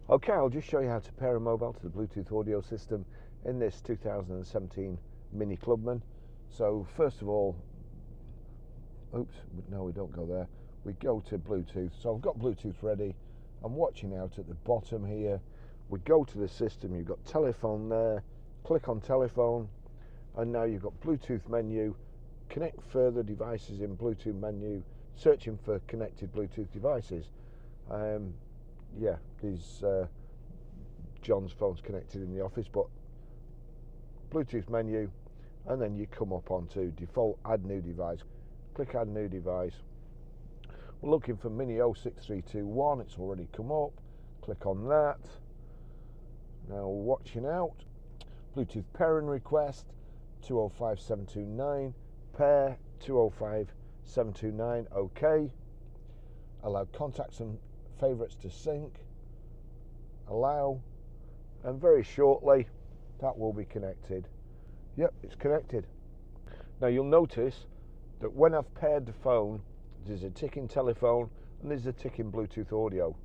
Okay, I'll just show you how to pair a mobile to the Bluetooth audio system in this 2017 MINI Clubman. So first of all, oops, no, we don't go there. We go to Bluetooth. So I've got Bluetooth ready. I'm watching out at the bottom here. We go to the system. You've got telephone there. Click on telephone, and now you've got Bluetooth menu. Connect further devices in Bluetooth menu. Searching for connected Bluetooth devices. Yeah, there's John's phone's connected in the office, but Bluetooth menu, and then you come up onto default add new device. Click add new device. We're looking for MINI 06321. It's already come up. Click on that. Now watching out. Bluetooth pairing request 205729. Pair 205729. OK. Allow contacts and favourites to sync. Allow, and very shortly that will be connected. Yep, it's connected. Now you'll notice that when I've paired the phone, there's a ticking telephone and there's a ticking Bluetooth audio.